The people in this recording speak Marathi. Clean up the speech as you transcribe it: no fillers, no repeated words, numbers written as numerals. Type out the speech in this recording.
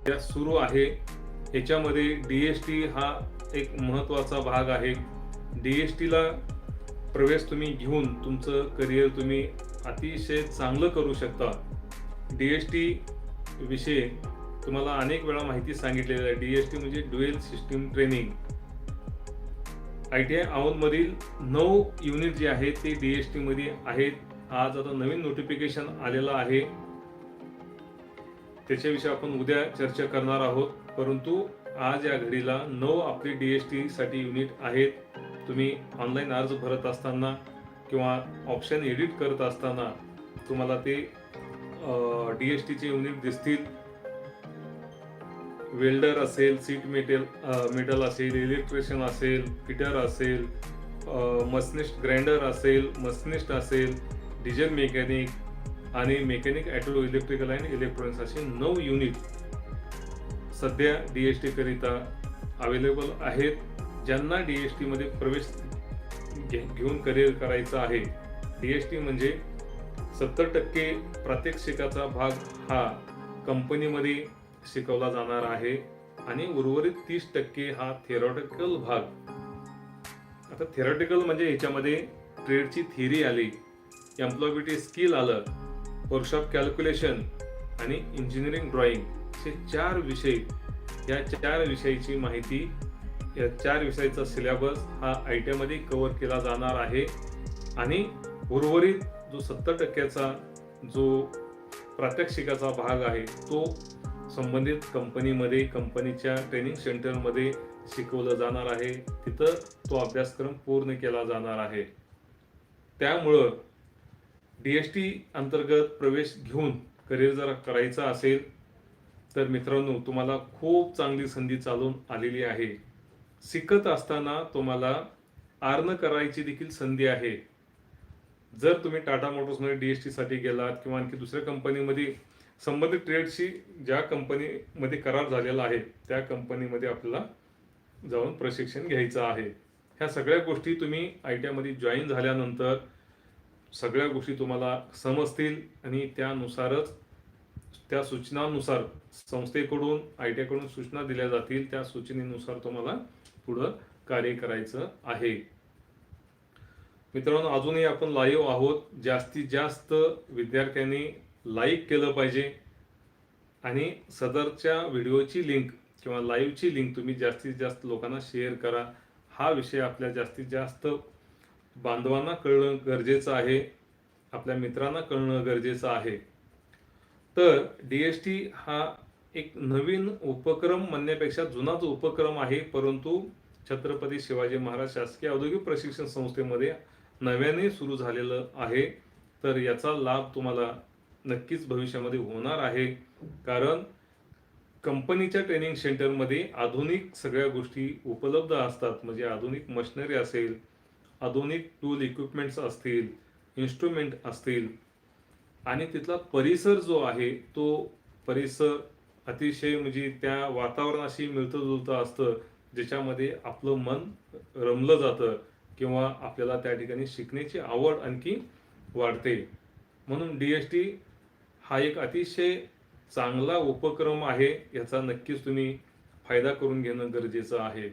प्रक्रिया सुरू आहे। याच्यामध्ये DST हा एक महत्त्वाचा भाग आहे। DSTला प्रवेश तुम्ही घेऊन तुमचं करिअर तुम्ही अतिशय चांगलं करू शकता। DST विषयी तुम्हाला अनेक वेळा माहिती सांगितलेली आहे। DST म्हणजे dual system training. ITI औंधमधील 9 unit जे आहेत ते DST मध्ये आहेत। आज आता नवीन नोटिफिकेशन आलेलं आहे, त्याच्याविषयी आपण उद्या चर्चा करणार आहोत। परंतु आज या घडीला 9 आपले DST साठी युनिट आहेत। तुम्ही ऑनलाईन अर्ज भरत असताना किंवा ऑप्शन एडिट करत असताना तुम्हाला ते DST चे युनिट दिसतील। वेल्डर असेल, सीट मेटल असेल, इलेक्ट्रिशियन असेल, फिटर असेल, मशिनिस्ट ग्राइंडर असेल, मशिनिस्ट असेल, डिझेल मेकॅनिक आणि mechanic auto electrical and electronics असे 9 युनिट सध्या DST करिता अवेलेबल आहेत। ज्यांना DST मध्ये प्रवेश घेऊन करिअर करायचं आहे, DST म्हणजे 70% प्रात्यक्षिकाचा भाग हा कंपनीमध्ये शिकवला जाणार आहे आणि उर्वरित 30% हा थेरॉटिकल भाग। आता थेरॉटिकल म्हणजे याच्यामध्ये ट्रेडची थिअरी आली, एम्प्लॉयबिलिटी स्किल आलं, वर्कशॉप कॅल्क्युलेशन आणि इंजिनिअरिंग ड्रॉइंग असे 4 विषय। या 4 विषयाची माहिती, या 4 विषयाचा सिलेबस हा ITI मध्ये कव्हर केला जाणार आहे आणि उर्वरित जो 70% जो प्रात्यक्षिकाचा भाग आहे तो संबंधित कंपनीमध्ये, कंपनीच्या ट्रेनिंग सेंटरमध्ये शिकवलं जाणार आहे। तिथं तो अभ्यासक्रम पूर्ण केला जाणार आहे। त्यामुळं DST अंतर्गत प्रवेश घेऊन करिअर जर करायचा असेल तर मित्रांनो, तुम्हाला खूप चांगली संधी चालून आलेली आहे। शिकत असताना तुम्हाला अर्न करायची देखील संधी आहे। जर तुम्ही टाटा मोटर्समध्ये DST साठी गेलात किंवा आणखी दुसऱ्या कंपनीमध्ये संबंधित ट्रेडशी ज्या कंपनीमध्ये करार झालेला आहे त्या कंपनीमध्ये आपल्याला जाऊन प्रशिक्षण घ्यायचं आहे। ह्या सगळ्या गोष्टी तुम्ही ITI मध्ये जॉईन झाल्यानंतर सगळ्या गोष्टी तुम्हाला समजतील आणि त्यानुसारच, त्या सूचनानुसार संस्थेकडून ITI कडून सूचना दिल्या जातील, त्या सूचनेनुसार तुम्हाला पुढे कार्य करायचं आहे। मित्रांनो, अजूनही आपण लाईव्ह आहोत। जास्तीत जास्त विद्यार्थ्यांनी लाईक केलं पाहिजे आणि सदरच्या व्हिडिओची लिंक किंवा लाईव्हची लिंक तुम्ही जास्तीत जास्त लोकांना शेअर करा। हा विषय आपल्या जास्तीत जास्त बांधवांना कळणं गरजेचं आहे, आपल्या मित्रांना कळणं गरजेचं आहे। तर DST हा एक नवीन उपक्रम म्हणण्यापेक्षा जुनाच उपक्रम आहे, परंतु छत्रपती शिवाजी महाराज शासकीय औद्योगिक प्रशिक्षण संस्थेमध्ये नव्याने सुरू झालेलं आहे। तर याचा लाभ तुम्हाला नक्कीच भविष्यामध्ये होणार आहे, कारण कंपनीच्या ट्रेनिंग सेंटरमध्ये आधुनिक सगळ्या गोष्टी उपलब्ध असतात। म्हणजे आधुनिक मशिनरी असेल, आधुनिक टूल इक्विपमेंट्स असतील, इन्स्ट्रुमेंट असतील आणि तिथला परिसर जो आहे तो परिसर अतिशय म्हणजे त्या वातावरणाशी मिळतं जुळतं असतं, ज्याच्यामध्ये आपलं मन रमलं जातं किंवा आपल्याला त्या ठिकाणी शिकण्याची आवड आणखी वाढते। म्हणून DST हा एक अतिशय चांगला उपक्रम आहे, याचा नक्कीच तुम्ही फायदा करून घेणं गरजेचं आहे।